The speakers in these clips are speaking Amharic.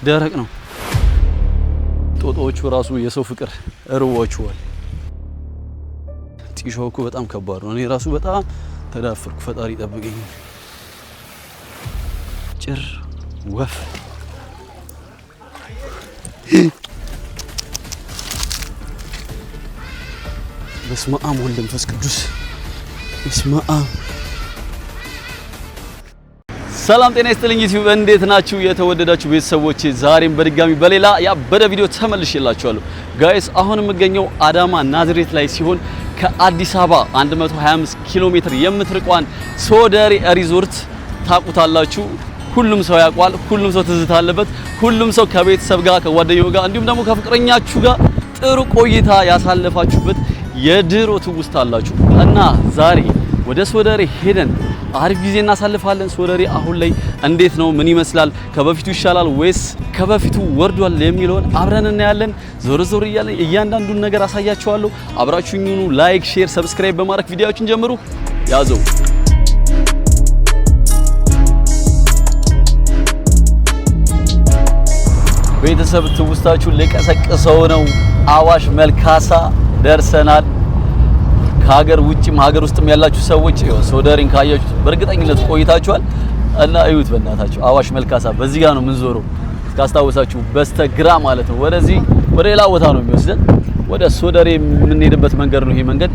ደረቅ ነው። ጦጣዎቹ ራሱ የሰው ፍቅር እርዋቸዋል። ጢሻው እኮ በጣም ከባድ ነው። እኔ ራሱ በጣም ተዳፈርኩ። ፈጣሪ ጠብቀኝ። ጭር ወፍ በስመ አብ ወወልድ ወመንፈስ ቅዱስ በስመ አብ። ሰላም ጤና ይስጥልኝ ዩቲዩብ፣ እንዴት ናችሁ የተወደዳችሁ ቤተሰቦቼ? ዛሬም በድጋሚ በሌላ ያበደ ቪዲዮ ተመልሼላችኋለሁ። ጋይስ አሁን የምገኘው አዳማ ናዝሬት ላይ ሲሆን ከአዲስ አበባ 125 ኪሎ ሜትር የምትርቋን ሶደሬ ሪዞርት ታቁታላችሁ። ሁሉም ሰው ያውቋል። ሁሉም ሰው ትዝታ አለበት። ሁሉም ሰው ከቤተሰብ ጋር ከጓደኛው ጋር እንዲሁም ደግሞ ከፍቅረኛችሁ ጋር ጥሩ ቆይታ ያሳለፋችሁበት የድሮ ትውስታ አላችሁ እና ዛሬ ወደ ሶደሬ ሄደን አሪፍ ጊዜ እናሳልፋለን። ሶደሬ አሁን ላይ እንዴት ነው? ምን ይመስላል? ከበፊቱ ይሻላል ወይስ ከበፊቱ ወርዷል የሚለውን አብረን እናያለን። ዞር ዞር እያለን እያንዳንዱን ነገር አሳያችኋለሁ። አብራችሁኝ ሁኑ። ላይክ፣ ሼር፣ ሰብስክራይብ በማድረግ ቪዲዮዎችን ጀምሩ። ያዘው ቤተሰብ ትውስታችሁን ልቀሰቅሰው ነው። አዋሽ መልካሳ ደርሰናል። ከሀገር ውጭም ሀገር ውስጥም ያላችሁ ሰዎች ሶደሬን ካያችሁት በእርግጠኝነት ቆይታችኋል እና እዩት በእናታችሁ። አዋሽ መልካሳ በዚህ ጋር ነው የምንዞረው። ካስታወሳችሁ በስተግራ ማለት ነው። ወደዚህ ወደ ሌላ ቦታ ነው የሚወስደን። ወደ ሶደሬ የምንሄድበት መንገድ ነው ይሄ መንገድ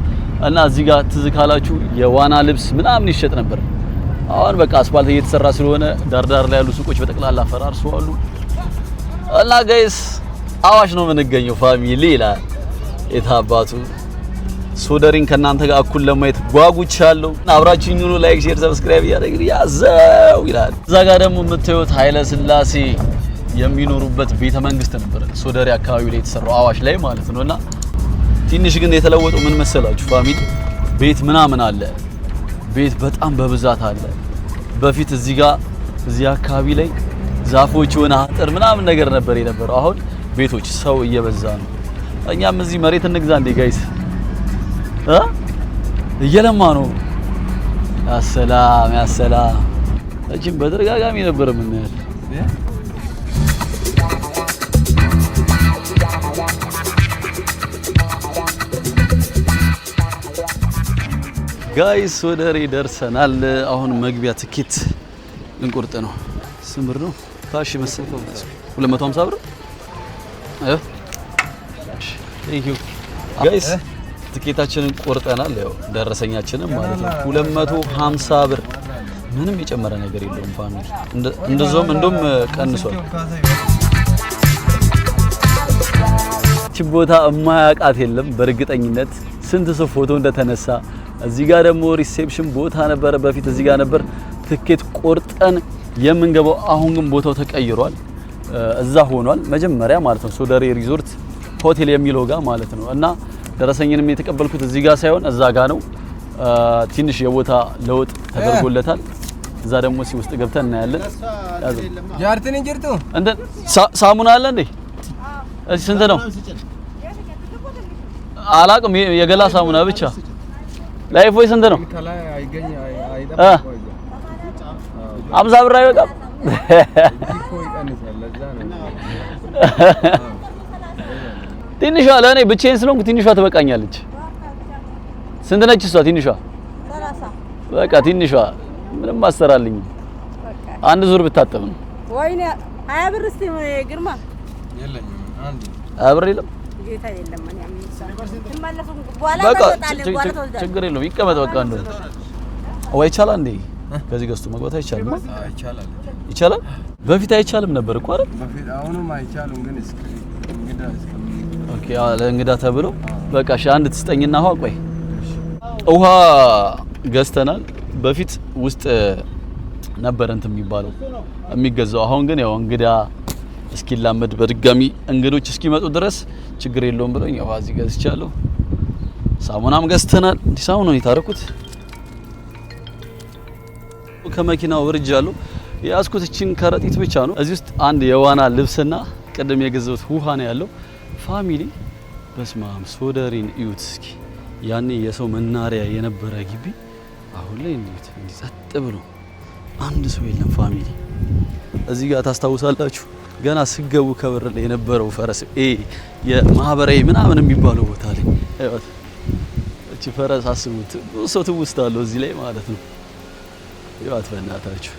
እና እዚህ ጋር ትዝ ካላችሁ የዋና ልብስ ምናምን ይሸጥ ነበር። አሁን በቃ አስፋልት እየተሰራ ስለሆነ ዳርዳር ላይ ያሉ ሱቆች በጠቅላላ ፈራርሰዋል። እና ጋይስ አዋሽ ነው የምንገኘው ፋሚሊ ይላል የታባቱ። ሶደሬን ከናንተ ጋር እኩል ለማየት ጓጉቻለሁ። አብራችሁኝ ሁኑ። ላይክ፣ ሼር፣ ሰብስክራይብ ያደርግ ያዘው ይላል። እዛ ጋር ደግሞ የምታዩት ኃይለ ሥላሴ የሚኖሩበት ቤተ መንግስት ነበር ሶደሬ አካባቢ ላይ የተሰራው አዋሽ ላይ ማለት ነውና ትንሽ ግን የተለወጠው ምን መሰላችሁ ፋሚሊ? ቤት ምናምን አለ። ቤት በጣም በብዛት አለ። በፊት እዚህ አካባቢ ላይ ዛፎች ሆነ አጥር ምናምን ነገር ነበር የነበረው። አሁን ቤቶች ሰው እየበዛ ነው። እኛም እዚህ መሬት እንግዛ እንዴ ጋይስ? እየለማ ነው። ያሰላም ያሰላም። እቺም በተደጋጋሚ ነበር የምናያት። ጋይስ ሶደሬ ደርሰናል። አሁን መግቢያ ትኬት ልንቆርጥ ነው። ስምር ነው ካሽ መሰለኝ 250 ብር። ቴንክ ዩ ጋይስ ትኬታችንን ቆርጠናል። ያው ደረሰኛችንን ማለት ነው 250 ብር። ምንም የጨመረ ነገር የለውም ፋሚሊ። እንደውም ቀንሷል። እቺ ቦታ የማያውቃት የለም በእርግጠኝነት። ስንት ሰው ፎቶ እንደተነሳ። እዚህ ጋር ደግሞ ሪሴፕሽን ቦታ ነበረ በፊት እዚህ ጋር ነበር ትኬት ቆርጠን የምንገባው። አሁን ግን ቦታው ተቀይሯል። እዛ ሆኗል መጀመሪያ ማለት ነው ሶደሬ ሪዞርት ሆቴል የሚለው ጋር ማለት ነው። እና ደረሰኝንም የተቀበልኩት እዚህ ጋር ሳይሆን እዛ ጋር ነው። ትንሽ የቦታ ለውጥ ተደርጎለታል። እዛ ደግሞ ውስጥ ገብተን እናያለን። ጃርትን እንጀርቱ እንደ ሳሙና አለ እንዴ? እሺ ስንት ነው? አላቅም። የገላ ሳሙና ብቻ ላይፍ ወይ ስንት ነው? 50 ብር አይበቃም? ትንሿ ለኔ ብቻዬን ስለሆንኩ ትንሿ ትበቃኛለች። ስንት ነች እሷ ትንሿ? 30 በቃ ትንሿ ምንም አሰራልኝ። አንድ ዙር ብታጠብ ነው። ወይኔ 20 ብር እስቲ ግርማ የለኝም። አንድ አብር የለም ጌታ የለም። ማን ያምንሳል በኋላ ተጣለ። ችግር የለውም ይቀመጥ በቃ እንደው ወይ ይቻላል እንዴ? ከዚህ ገዝቶ መግባት አይቻልም? አይቻላል። ይቻላል? በፊት አይቻልም ነበር እኮ አይደል? በፊት አሁንም አይቻልም ግን ኦኬ ለእንግዳ ተብሎ በቃ እሺ አንድ ትስጠኝና ውሃ ገዝተናል። በፊት ውስጥ ነበር እንትን የሚባለው የሚገዛው። አሁን ግን ያው እንግዳ እስኪላመድ በድጋሚ እንግዶች እስኪመጡ ድረስ ችግር የለውም ብሎኝ ያው እዚህ ገዝቻለሁ። ሳሙናም ገዝተናል። ሳሙናውን የታረኩት ከመኪናው ወርጃለሁ። ያስኩት እቺን ከረጢት ብቻ ነው። እዚህ ውስጥ አንድ የዋና ልብስና ቀደም የገዛሁት ውሃ ነው ያለው። ፋሚሊ በስማም ሶደሬን እዩት እስኪ። ያኔ የሰው መናሪያ የነበረ ግቢ አሁን ላይ እንዴት ጸጥ ብሎ አንድ ሰው የለም ፋሚሊ። እዚህ ጋር ታስታውሳላችሁ ገና ስገቡ ከበር ላይ የነበረው ፈረስ የማህበራዊ ምናምን የሚባለው ቦታ ላይ አይወት እቺ ፈረስ አስቡት ሰው ትውስታለው እዚህ ላይ ማለት ነው ይዋት በእናታችሁ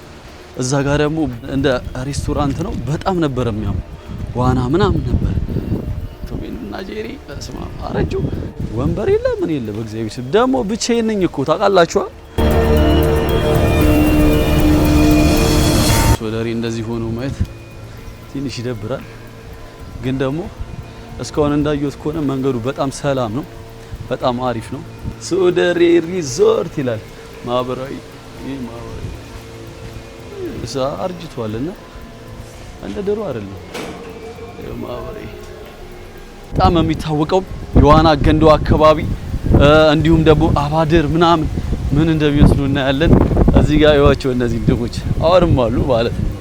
እዛ ጋር ደግሞ እንደ ሬስቶራንት ነው በጣም ነበር የሚያምሩ ዋና ምናምን ነበር ቶሚና ጄሪ ለስማ አረጁ ወንበር የለ ምን የለ በእግዚአብሔር ስም ደግሞ ብቻዬን ነኝ እኮ ታውቃላችሁ ሶደሪ እንደዚህ ሆኖ ማየት ትንሽ ይደብራል ግን ደግሞ እስካሁን እንዳየሁት ከሆነ መንገዱ በጣም ሰላም ነው በጣም አሪፍ ነው ሶደሪ ሪዞርት ይላል ማህበራዊ አርጅቷልና እንደ ድሮ አይደለም ማህበራዊ በጣም የሚታወቀው የዋና ገንዶ አካባቢ እንዲሁም ደግሞ አባድር ምናምን ምን እንደሚመስሉ እናያለን እዚህ ጋር ያዋቸው እነዚህ ድሞች አወርም አሉ ማለት ነው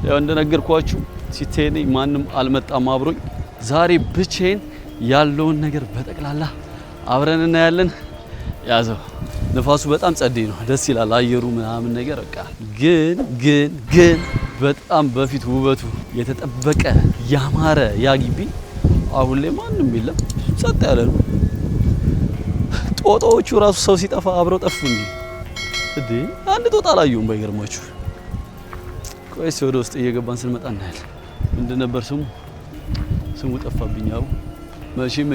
ያው እንደነገርኳችሁ ሲቴኔ ማንም አልመጣም አብሮኝ ዛሬ ብቻዬን ያለውን ነገር በጠቅላላ አብረን እናያለን ያዘው ነፋሱ በጣም ጸዴ ነው ደስ ይላል አየሩ ምናምን ነገር በቃ ግን በጣም በፊት ውበቱ የተጠበቀ ያማረ ያግቢ አሁን ላይ ማንም የለም ጸጥ ያለ ነው ጦጣዎቹ ራሱ ሰው ሲጠፋ አብረው ጠፉ እንዴ አንድ ጦጣ አላየሁም ባይገርማችሁ ቆይስ ወደ ውስጥ እየገባን ስንመጣ እናያለን ምንድን ነበር ስሙ ጠፋብኛው መቼም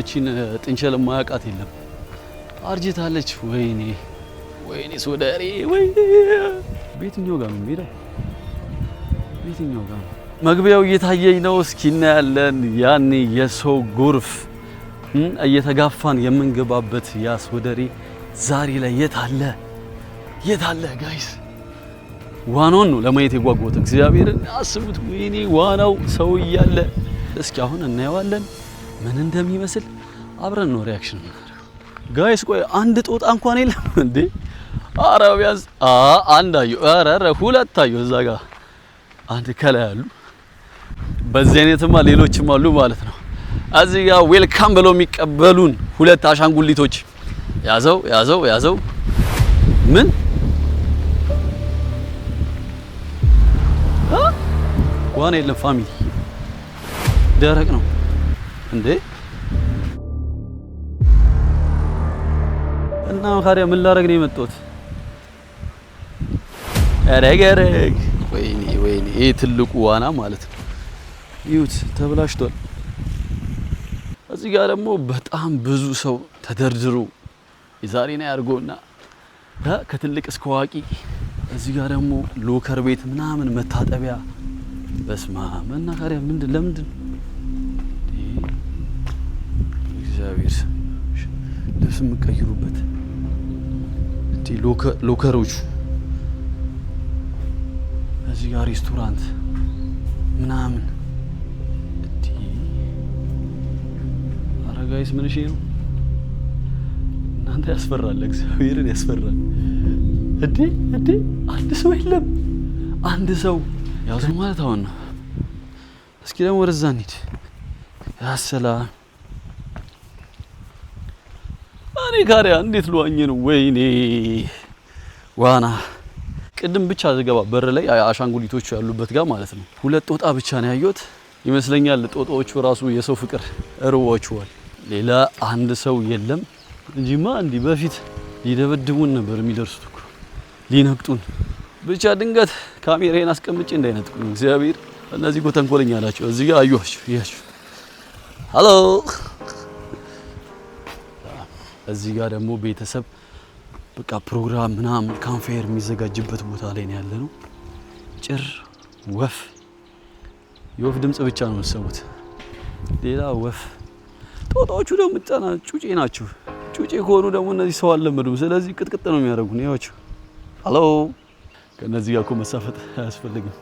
ጥንቸል ማያውቃት የለም አርጅታለች ወይኔ ሶደሪ ወይኔ ቤትኛው ጋር ነው የሚሄደው ቤትኛው ጋር መግቢያው እየታየኝ ነው እስኪ እናያለን ያኔ የሰው ጎርፍ እየተጋፋን የምንገባበት ያ ሶደሪ ዛሬ ላይ የት አለ ጋይስ ዋናውን ነው ለማየት የጓጓሁት እግዚአብሔርን አስቡት ወይኔ ዋናው ሰው እያለ እስኪ አሁን እናየዋለን ምን እንደሚመስል አብረን ነው ሪአክሽን ጋይስ ቆይ አንድ ጦጣ እንኳን የለም እንዴ አረቢያስ አንድ አዩ አረ ሁለት አዩ እዛ ጋር አንድ ከላይ አሉ በዚህ አይነትማ ሌሎችም አሉ ማለት ነው እዚህ ጋር ዌልካም ብለው የሚቀበሉን ሁለት አሻንጉሊቶች ያዘው ምን ዋና የለም ፋሚሊ ደረቅ ነው እንዴ እና ካሪያ ምን ላረግ ነው የመጣሁት አረገረግ ወይኔ ይሄ ትልቁ ዋና ማለት ነው ይሁት ተብላሽቷል እዚህ ጋር ደግሞ በጣም ብዙ ሰው ተደርድሮ የዛሬና ያርጎና ከትልቅ እስከ ዋቂ እዚህ ጋር ደግሞ ሎከር ቤት ምናምን መታጠቢያ በስማ መናኸሪያ ለምንድን እግዚአብሔር ልብስ የምትቀይሩበት ሎከሮቹ እዚህ ጋር ሬስቶራንት ምናምን አረጋይስ ምን እሺ ነው እናንተ ያስፈራል እግዚአብሔርን ያስፈራል እንዴ አንድ ሰው የለም አንድ ሰው ያው ማለት አሁን ነው እስኪ ደግሞ ወደዛ እንሂድ ያሰላም እኔ ካሪያ እንዴት ልዋኝ ነው ወይኔ ዋና ቅድም ብቻ ዘገባ በር ላይ አሻንጉሊቶቹ ያሉበት ጋር ማለት ነው ሁለት ጦጣ ብቻ ነው ያየሁት ይመስለኛል ጦጣዎቹ ራሱ የሰው ፍቅር እርዋቸዋል ሌላ አንድ ሰው የለም እንጂማ እንዲ በፊት ሊደበድቡን ነበር የሚደርሱት እኮ ሊነቅጡን ብቻ ድንገት ካሜራዬን አስቀምጬ እንዳይነጥቁኝ እግዚአብሔር እነዚህ እኮ ተንኮለኛ ናቸው እዚህ ጋር አዩዋችሁ ይያችሁ ሃሎ እዚህ ጋር ደግሞ ቤተሰብ በቃ ፕሮግራም ምናምን ካምፌር የሚዘጋጅበት ቦታ ላይ ነው ያለነው ጭር ወፍ የወፍ ድምጽ ብቻ ነው የምትሰሙት ሌላ ወፍ ጦጣዎቹ ደግሞ ጩጬ ናቸው ጩጬ ከሆኑ ደግሞ እነዚህ ሰው አልለመዱም ስለዚህ ቅጥቅጥ ነው የሚያደርጉን ይያችሁ ሃሎ ከነዚህ ጋር እኮ መሳፈጥ አያስፈልግም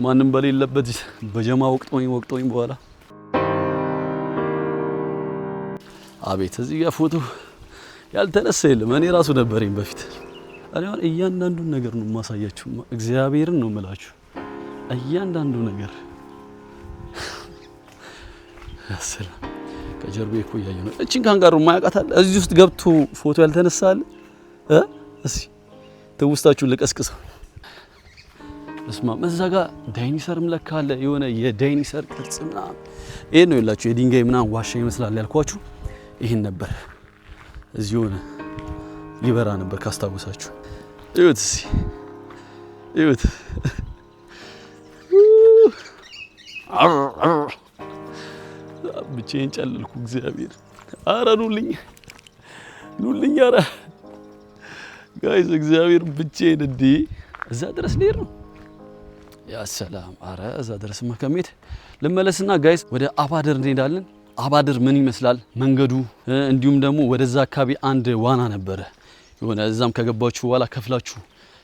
ማንም በሌለበት በጀማ ወቅቶኝ በኋላ አቤት እዚህ ጋር ፎቶ ያልተነሳ የለም እኔ ራሱ ነበርኝ በፊት እኔ አሁን እያንዳንዱን ነገር ነው ማሳያችሁ እግዚአብሔርን ነው የምላችሁ እያንዳንዱ ነገር ያሰላ ከጀርባዬ እኮ ያየው ነው እቺን ካንጋሩ ማያቃታል እዚህ ውስጥ ገብቶ ፎቶ ያልተነሳል እስኪ ትውስታችሁን ልቀስቅሰው እስማ መዛጋ ዳይኖሰርም ለካ አለ የሆነ የዳይኖሰር ቅርጽና ይሄ ነው ያላችሁ የድንጋይ ምናምን ዋሻ ይመስላል ያልኳችሁ ይሄን ነበር እዚህ ሆነ ይበራ ነበር ካስታወሳችሁ እዩት እዩት ብቻዬን ጨለልኩ እግዚአብሔር አረ ኑልኝ አረ ጋይስ እግዚአብሔር ብቻዬን እንዴ እዛ ድረስ ልሄድ ነው ያ ሰላም አረ እዛ ድረስማ ከመሄድ ልመለስና ጋይስ ወደ አባደር እንሄዳለን አባደር ምን ይመስላል መንገዱ እንዲሁም ደግሞ ወደዛ አካባቢ አንድ ዋና ነበረ የሆነ እዛም ከገባችሁ በኋላ ከፍላችሁ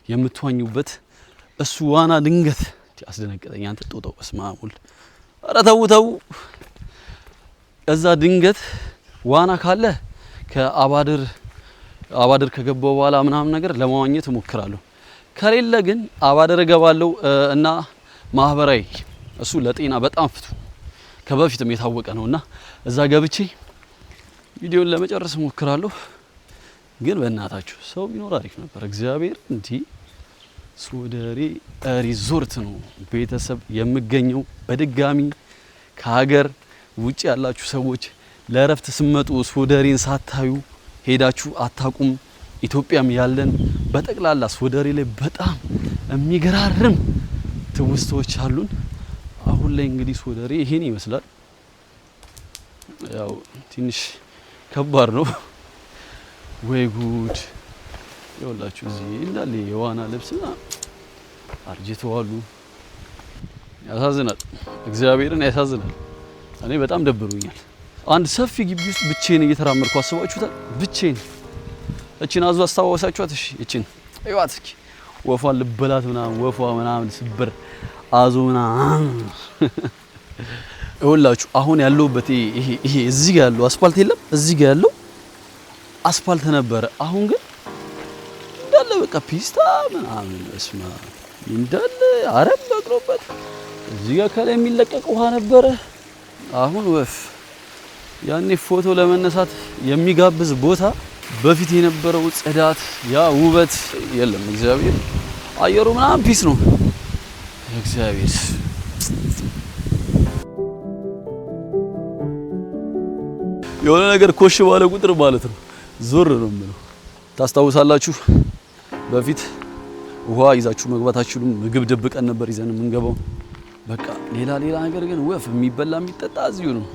የምትዋኙበት እሱ ዋና ድንገት አስደነገጠኝ አንተ ጦጣው እስማሙል አረ ተው እዛ ድንገት ዋና ካለ ከአባደር ከገባው በኋላ ምናምን ነገር ለማዋኘት እሞክራለሁ ከሌለ ግን አባደር ገባለው እና ማህበራዊ እሱ ለጤና በጣም ፍቱ ከበፊትም የታወቀ ነውና እዛ ገብቼ ቪዲዮን ለመጨረስ እሞክራለሁ ግን በእናታችሁ ሰው ቢኖር አሪፍ ነበር እግዚአብሔር እንዴ ሶደሬ ሪዞርት ነው ቤተሰብ የምገኘው በድጋሚ ከሀገር ውጪ ያላችሁ ሰዎች ለረፍት ስመጡ ሶደሬን ሳታዩ ሄዳችሁ አታቁም ኢትዮጵያም ያለን በጠቅላላ ሶደሬ ላይ በጣም የሚገራርም ትውስቶች አሉን አሁን ላይ እንግዲህ ሶደሬ ይሄን ይመስላል ያው ትንሽ ከባድ ነው ወይ ጉድ ይወላችሁ እዚህ እንዳለ የዋና ልብስና አርጅተዋሉ ያሳዝናል እግዚአብሔርን ያሳዝናል እኔ በጣም ደብሩኛል አንድ ሰፊ ግቢ ውስጥ ብቻዬን እየተራመድኩ አስባችሁታል ብቻዬን እቺን አዙ አስተዋወሳችኋት እሺ እቺን አይዋት እስኪ ወፏን ልበላት ምናምን ወፏ ምናምን ስብር አዙ ምናምን ይወላችሁ አሁን ያለውበት ይሄ እዚህ ጋር ያለው አስፋልት የለም እዚህ ጋር ያለው አስፋልት ነበረ አሁን ግን እንዳለ በቃ ፒስታ ምናምን እስማ እንዳለ አረብ በቅሎበት እዚህ ጋር ከላይ የሚለቀቅ ውሃ ነበረ አሁን ወፍ ያኔ ፎቶ ለመነሳት የሚጋብዝ ቦታ በፊት የነበረው ጽዳት ያ ውበት የለም እግዚአብሔር አየሩ ምናምን ፒስ ነው እግዚአብሔር የሆነ ነገር ኮሽ ባለ ቁጥር ማለት ነው ዞር ነው የሚለው ታስታውሳላችሁ በፊት ውሃ ይዛችሁ መግባታችሁም ምግብ ደብቀን ነበር ይዘን የምንገባው በቃ ሌላ ነገር ግን ወፍ የሚበላ የሚጠጣ እዚሁ ነው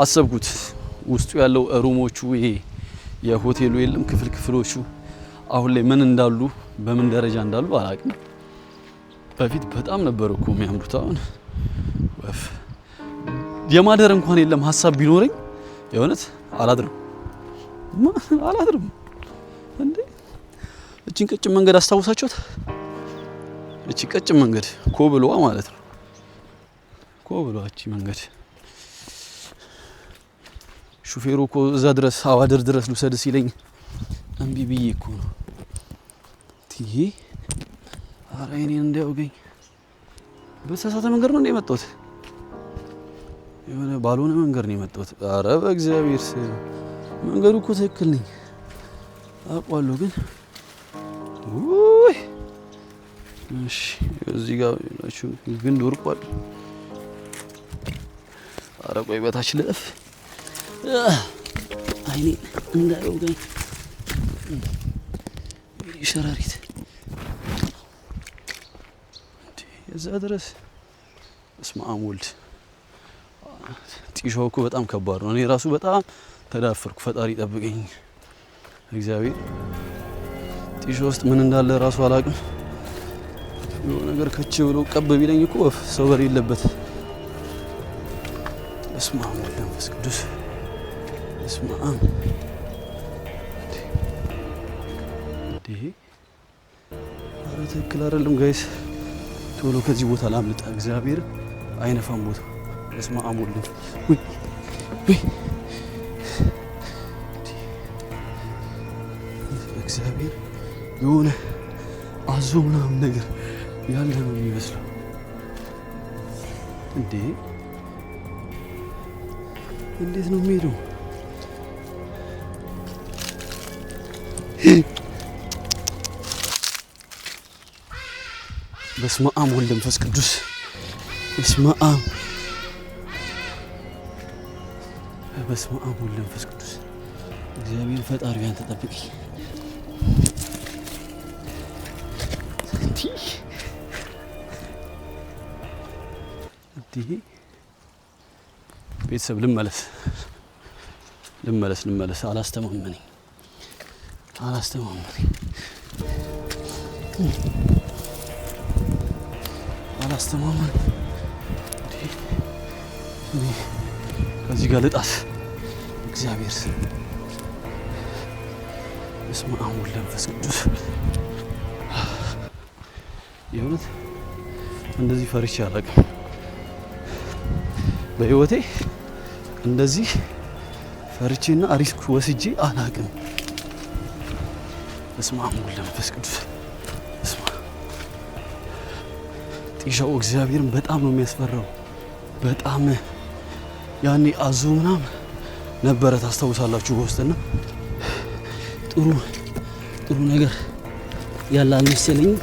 አሰብኩት ውስጡ ያለው ሩሞቹ ይሄ የሆቴሉ የለም ክፍሎቹ አሁን ላይ ምን እንዳሉ በምን ደረጃ እንዳሉ አላውቅም በፊት በጣም ነበር እኮ የሚያምሩት አሁን ወፍ የማደር እንኳን የለም ሐሳብ ቢኖርኝ የሆነት አላድርም እንዴ እቺን ቀጭን መንገድ አስታውሳችሁት እቺ ቀጭን መንገድ ኮብሏ ማለት ነው ኮብሏ እቺ መንገድ ሹፌሩ እኮ እዛ ድረስ አዋደር ድረስ ልውሰድ ሲለኝ እምቢ ብዬ እኮ ነው ትዬ ኧረ እኔን እንዳያውገኝ በተሳሳተ መንገድ ነው የመጣሁት የሆነ ባልሆነ መንገድ ነው የመጣሁት ኧረ በእግዚአብሔር መንገዱ እኮ ትክክል ነኝ አውቃለሁ ግን ውይ እሺ እዚህ ጋር ናችሁ ግን ዶርቋል ኧረ ቆይ በታች ልፍ አይኔ እንዳያውገኝ ሸራሪት እዛ ድረስ እስማም ወልድ ጢሾው እኮ በጣም ከባድ ነው እኔ ራሱ በጣም ተዳፈርኩ ፈጣሪ ጠብቀኝ እግዚአብሔር ጢሾ ውስጥ ምን እንዳለ ራሱ አላውቅም የሆነ ነገር ከቼ ብሎ ቀብ ቢለኝ እኮ ሰው በሌለበት እስማም ወልድ መንፈስ ቅዱስ እስማም እንዴ ኧረ ትክክል አይደለም ጋይስ ቶሎ ከዚህ ቦታ ላምልጣ እግዚአብሔር አይነፋም ቦታ እስማም ወልድ ወይ እግዚአብሔር የሆነ አዞ ምናምን ነገር ያለ ነው የሚመስለው እንዴ እንዴት ነው የሚሄደው በስመ አብ ወወልድ ወመንፈስ ቅዱስ በስመ አብ ወወልድ ወመንፈስ ቅዱስ እግዚአብሔር ፈጣሪ አንተ ጠብቀኝ። ቤተሰብ ልመለስ አላስተማመነኝ ከዚህ ጋር ልጣስ እግዚአብሔር በስመ አብ ወወልድ ወመንፈስ ቅዱስ የእውነት እንደዚህ ፈርቼ አላውቅም በህይወቴ እንደዚህ ፈርቼና ሪስክ ወስጄ አላውቅም። በስመ አብ ወወልድ ወመንፈስ ቅዱስ ጢሻው እግዚአብሔርን በጣም ነው የሚያስፈራው። በጣም ያኔ አዞ ምናምን ነበረ ታስታውሳላችሁ በውስጥና ጥሩ ነገር ያለ አልመሰለኝም።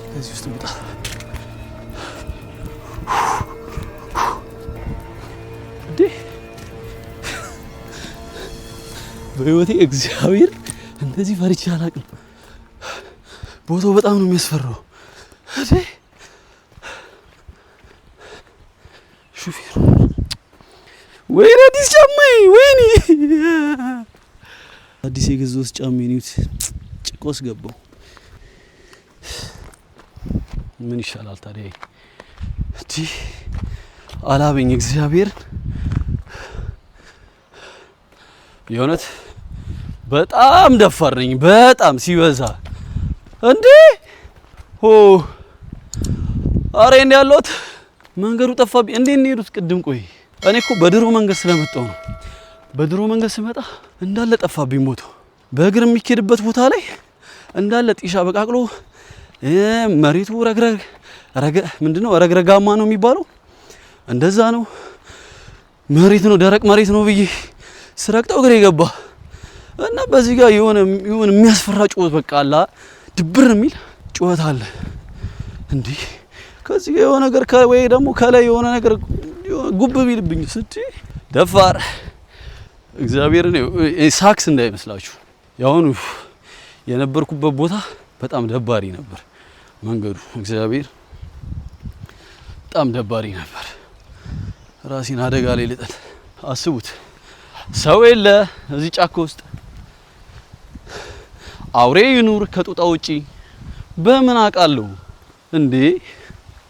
ከዚህ ውስጥ ወጣ በህይወቴ እግዚአብሔር እንደዚህ ፈርቼ አላውቅም። ቦታው በጣም ነው የሚያስፈራው። ሹፌሩ ወይኔ አዲስ ጫማዬ ወይኔ አዲስ የገዛሁት ጫማዬ ነው። ጭቆስ ገባው። ምን ይሻላል ታዲያ? አላበኝ እግዚአብሔር የእውነት በጣም ደፋር ነኝ። በጣም ሲበዛ እንዴ አሬ እንዴ ያለሁት መንገዱ ጠፋብኝ። እንዴ እንሄዱት ቅድም ቆይ እኔ እኮ በድሮ መንገድ ስለመጣሁ ነው። በድሮ መንገድ ስመጣ እንዳለ ጠፋብኝ ቦታው። በእግር የሚኬድበት ቦታ ላይ እንዳለ ጢሻ በቃቅሎ መሬቱ ምንድነው ረግረጋማ ነው የሚባለው እንደዛ ነው። መሬት ነው ደረቅ መሬት ነው ብዬ ስረግጠው እግሬ ገባ እና በዚህ ጋር የሆነ የሚያስፈራ ጩኸት በቃ አለ ድብር የሚል ጩኸት አለ። እንዴ ከዚህ ጋር የሆነ ነገር ወይ ደግሞ ከላይ የሆነ ነገር ጉብ ቢልብኝ ደፋር እግዚአብሔር ነው ሳክስ እንዳይመስላችሁ። ያሁኑ የነበርኩበት ቦታ በጣም ደባሪ ነበር መንገዱ። እግዚአብሔር በጣም ደባሪ ነበር። ራሴን አደጋ ላይ ልጥል አስቡት። ሰው የለ እዚህ ጫካ ውስጥ አውሬ ይኑር ከጡጣ ውጪ በምን አውቃለሁ እንዴ?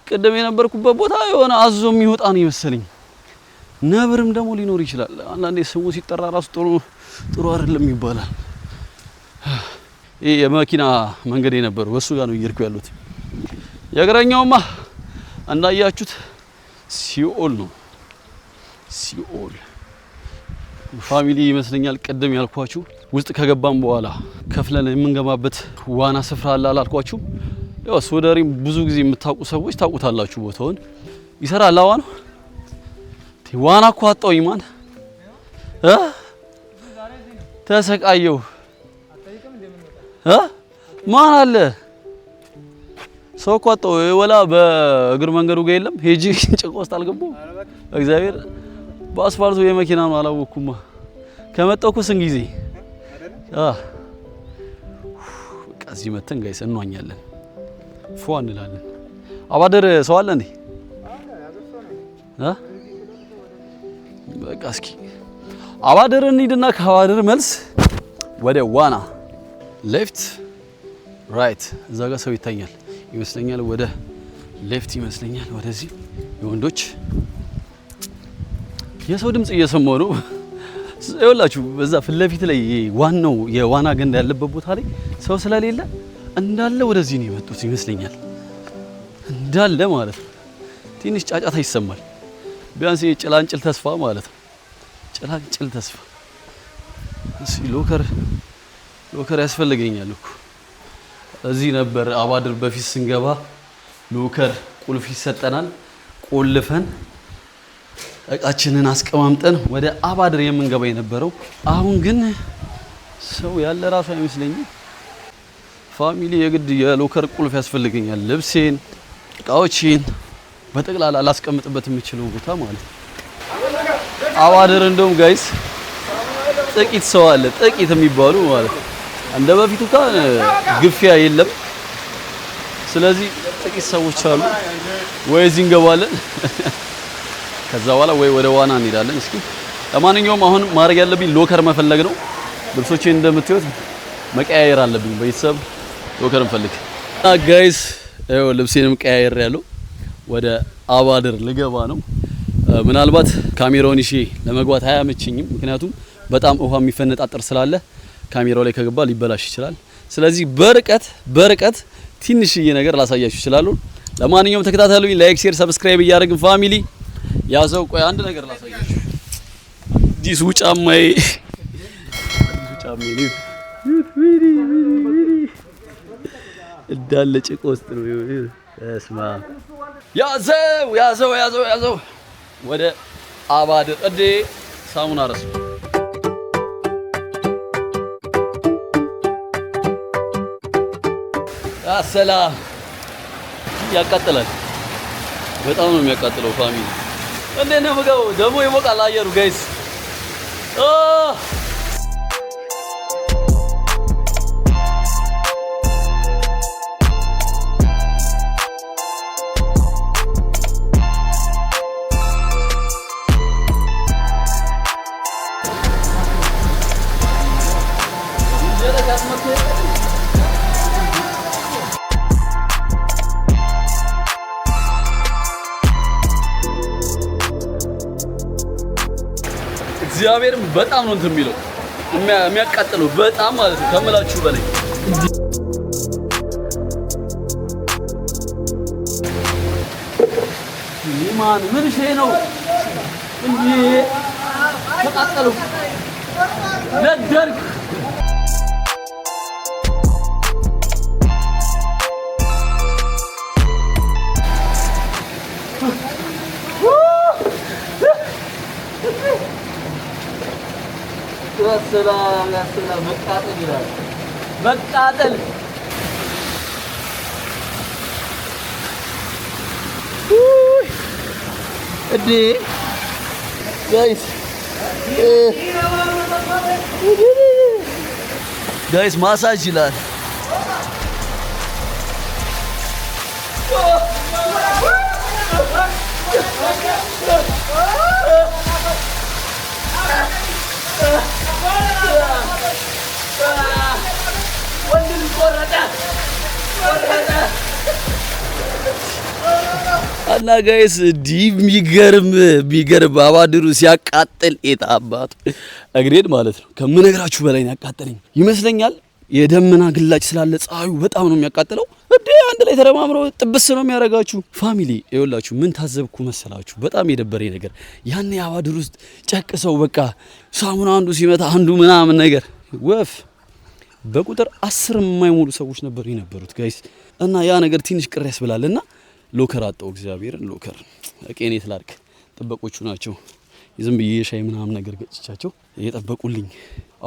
ቅድም የነበርኩበት ቦታ የሆነ አዞ የሚወጣ ነው ይመስልኝ። ነብርም ደግሞ ሊኖር ይችላል። አንዳንዴ ስሙ ሲጠራ ራሱ ጥሩ አይደለም ይባላል። ይሄ የመኪና መንገድ የነበረው በሱ ጋር ነው እየሄድኩ ያሉት። የእግረኛውማ እንዳያችሁት ሲኦል ነው። ሲኦል ፋሚሊ ይመስለኛል። ቅድም ያልኳችሁ ውስጥ ከገባን በኋላ ከፍለን የምንገባበት ዋና ስፍራ አለ አላልኳችሁ? ያው ሶደሪም ብዙ ጊዜ የምታውቁ ሰዎች ታውቁታላችሁ ቦታውን። ይሰራል ዋና ዋና እኮ አጣሁኝ ማን ተሰቃየሁ ማን አለ ሰው እኮ አጣሁ። ወላ በእግር መንገዱ ጋር የለም ሄጂ ጭቆ ውስጥ አልገባሁም። እግዚአብሔር በአስፋልቱ የመኪና ነው አላወኩማ። ከመጣሁ እኮ ስንት ጊዜ በቃ እዚህ መተን ጋይስ እንዋኛለን ፏ እንላለን። አባደር ሰው አለ እንዴ? በቃ እስኪ አባደር እንሂድና ከአባደር መልስ ወደ ዋና ሌፍት ራይት። እዛ ጋር ሰው ይታኛል ይመስለኛል። ወደ ሌፍት ይመስለኛል። ወደዚህ የወንዶች የሰው ድምጽ እየሰማሁ ነው። ይኸውላችሁ በዛ ፊት ለፊት ላይ ዋናው የዋና ገንዳ ያለበት ቦታ ላይ ሰው ስለሌለ እንዳለ ወደዚህ ነው የመጡት ይመስለኛል። እንዳለ ማለት ነው። ትንሽ ጫጫታ ይሰማል። ቢያንስ የጭላንጭል ተስፋ ማለት ነው። ጭላንጭል ተስፋ እሺ። ሎከር ያስፈልገኛል እኮ እዚህ ነበር አባድር በፊት ስንገባ ሎከር ቁልፍ ይሰጠናል። ቆልፈን እቃችንን አስቀማምጠን ወደ አባድር የምንገባ የነበረው። አሁን ግን ሰው ያለ ራሱ አይመስለኝም። ፋሚሊ የግድ የሎከር ቁልፍ ያስፈልገኛል። ልብሴን፣ እቃዎቼን በጠቅላላ ላስቀምጥበት የምችለው ቦታ ማለት ነው። አዋድር እንደውም ጋይስ ጥቂት ሰው አለ፣ ጥቂት የሚባሉ ማለት ነው። እንደ በፊቱ እንኳን ግፊያ የለም። ስለዚህ ጥቂት ሰዎች አሉ። ወይ እዚህ እንገባለን ከዛ በኋላ ወይ ወደ ዋና እንሄዳለን። እስኪ ለማንኛውም አሁን ማድረግ ያለብኝ ሎከር መፈለግ ነው። ልብሶቼን እንደምትዩት መቀያየር አለብኝ። ቤተሰብ ሎከር እንፈልግ ጋይስ። ይኸው ልብሴንም ቀያየር ያለው ወደ አባድር ልገባ ነው። ምናልባት ካሜራውን ይዤ ለመግባት አያመችኝም፣ ምክንያቱም በጣም ውሃ የሚፈነጣጠር ስላለ ካሜራው ላይ ከገባ ሊበላሽ ይችላል። ስለዚህ በርቀት ትንሽዬ ነገር ላሳያችሁ ይችላል። ለማንኛውም ተከታተሉኝ። ላይክ፣ ሼር፣ ሰብስክራይብ እያደረግን ፋሚሊ ያዘው። ቆይ አንድ ነገር ላሳያችሁ። ዲሱ ጫማዬ እንዳለ ጭቃ ውስጥ ነው። እስማ ያዘው ወደ አባድር እዴ ሳሙና ረሱ ሰላም ያቃጥላል። በጣም ነው የሚያቃጥለው ፋሚሊ። እንዴት ነው የምገባው? ደግሞ ይሞቃል አየሩ ጋይስ። እግዚአብሔርም በጣም ነው እንትን የሚለው የሚያቃጥለው በጣም ማለት ነው ከምላችሁ በላይ። ሊማን ምን ሸይ ነው እንዴ? ተቃጠሉ ነደርክ ሰላም መቃጠል ይላል። መቃጠል እዴ ጋይስ ማሳጅ ይላል። እና ጋይስ የሚገርም አባድሩ ሲያቃጥል የታባቱ እግሬን ማለት ነው ከምነግራችሁ በላይ ነው ያቃጠለኝ ይመስለኛል። የደመና ግላጭ ስላለ ፀሐዩ በጣም ነው የሚያቃጥለው። እንዴ አንድ ላይ ተረማምሮ ጥብስ ነው የሚያረጋችሁ ፋሚሊ። ይኸውላችሁ ምን ታዘብኩ መሰላችሁ? በጣም የደበረኝ ነገር ያን አባድሩ ውስጥ ጨቅሰው በቃ ሳሙና አንዱ ሲመታ አንዱ ምናምን ነገር ወፍ በቁጥር 10 የማይሞሉ ሰዎች ነበር የነበሩት ጋይስ። እና ያ ነገር ትንሽ ቅር ያስብላልና ሎከር አጣው። እግዚአብሔርን ሎከር እቄኔት ላድርግ። ጥበቆቹ ናቸው ዝም ብዬ ሻይ ምናምን ነገር ገጭቻቸው እየጠበቁልኝ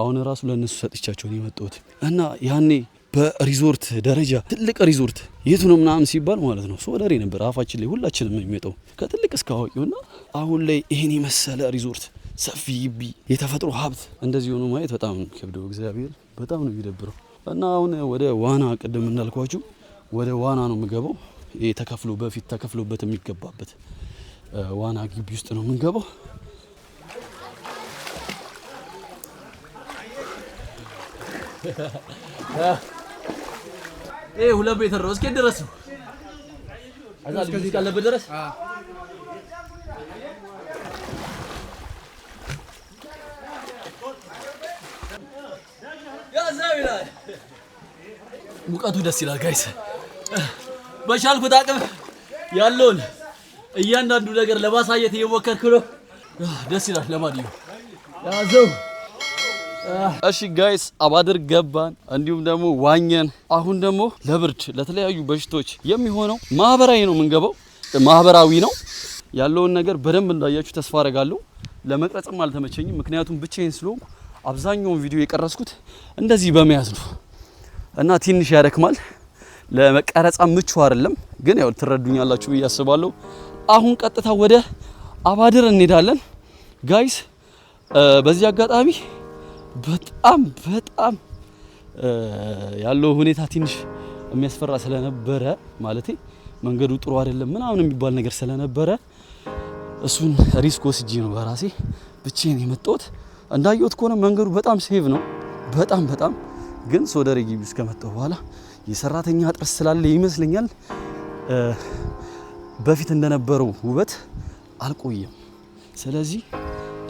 አሁን ራሱ ለነሱ ሰጥቻቸው ነው የመጣሁት። እና ያኔ በሪዞርት ደረጃ ትልቅ ሪዞርት የቱ ነው ምናምን ሲባል ማለት ነው ሶደሬ ነበር አፋችን ላይ ሁላችንም የሚመጣው ከትልቅ እስከ አዋቂውና አሁን ላይ ይሄን የመሰለ ሪዞርት ሰፊ ግቢ የተፈጥሮ ሀብት እንደዚህ ሆኖ ማየት በጣም ከብደው እግዚአብሔር በጣም ነው የሚደብረው። እና አሁን ወደ ዋና ቅድም እንዳልኳችሁ ወደ ዋና ነው የምገባው። ይሄ በፊት ተከፍሎበት የሚገባበት ዋና ግቢ ውስጥ ነው የምንገባው። ይሄ 2 ሜትር ነው። እስኪ ድረስ ነው እስከዚህ ካለበት ድረስ ሙቀቱ ደስ ይላል ጋይስ። በቻልኩት አቅም ያለውን እያንዳንዱ ነገር ለማሳየት እየሞከርኩ ነው። ደስ ይላል። ለማንኛውም ያዘው። እሺ ጋይስ አባድር ገባን፣ እንዲሁም ደግሞ ዋኘን። አሁን ደግሞ ለብርድ ለተለያዩ በሽቶች የሚሆነው ማህበራዊ ነው የምንገባው። ማህበራዊ ነው ያለውን ነገር በደንብ እንዳያችሁ ተስፋ አደርጋለሁ። ለመቅረጽም አልተመቸኝም፣ ምክንያቱም ብቻዬን ስለሆንኩ አብዛኛውን ቪዲዮ የቀረስኩት እንደዚህ በመያዝ ነው። እና ትንሽ ያደክማል ለመቀረጻ ምቹ አይደለም ግን ያው ትረዱኛላችሁ ብዬ አስባለሁ አሁን ቀጥታ ወደ አባድር እንሄዳለን ጋይስ በዚህ አጋጣሚ በጣም ያለው ሁኔታ ትንሽ የሚያስፈራ ስለነበረ ማለቴ መንገዱ ጥሩ አይደለም ምናምን የሚባል ነገር ስለነበረ እሱን ሪስክ ወስጄ ነው በራሴ ብቻዬን የመጣሁት እንዳየሁት ከሆነ መንገዱ በጣም ሴቭ ነው በጣም ግን ሶደሬ ግቢ ውስጥ ከመጣሁ በኋላ የሰራተኛ እጥረት ስላለ ይመስለኛል በፊት እንደነበረው ውበት አልቆየም ስለዚህ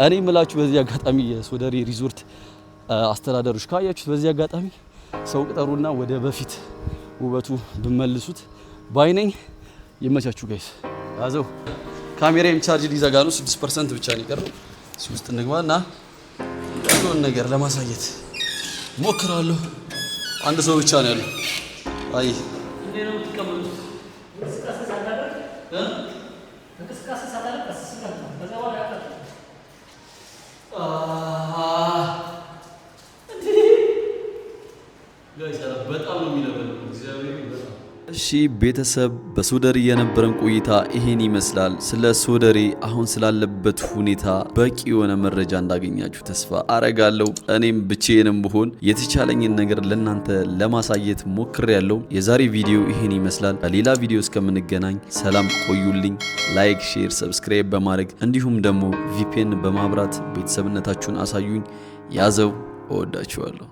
እኔ ምላችሁ በዚህ አጋጣሚ የሶደሬ ሪዞርት አስተዳደሮች ካያችሁት በዚህ አጋጣሚ ሰው ቅጠሩና ወደ በፊት ውበቱ ብመልሱት ባይነኝ ይመቻችሁ ጋይስ ያዘው ካሜራዬም ቻርጅ ሊዘጋ ነው 6% ብቻ ነው የቀረው እዚህ ውስጥ እንግባና ያለውን ነገር ለማሳየት ሞክራለሁ አንድ ሰው ብቻ ነው ያለው አይ እንዴ ነው ተቀበሉት እንቅስቃሴ ሳታደርግ ከዛ በኋላ ያጣ ጋይስ በጣም ነው የሚለበለው እግዚአብሔር በጣም እሺ ቤተሰብ በሶደሬ የነበረን ቆይታ ይሄን ይመስላል ስለ ሶደሬ አሁን ስላለበት ሁኔታ በቂ የሆነ መረጃ እንዳገኛችሁ ተስፋ አረጋለሁ እኔም ብቻዬንም ብሆን የተቻለኝን ነገር ለናንተ ለማሳየት ሞክሬያለሁ የዛሬ ቪዲዮ ይሄን ይመስላል በሌላ ቪዲዮ እስከምንገናኝ ሰላም ቆዩልኝ ላይክ ሼር ሰብስክራይብ በማድረግ እንዲሁም ደግሞ VPN በማብራት ቤተሰብነታችሁን አሳዩኝ ያዘው እወዳችኋለሁ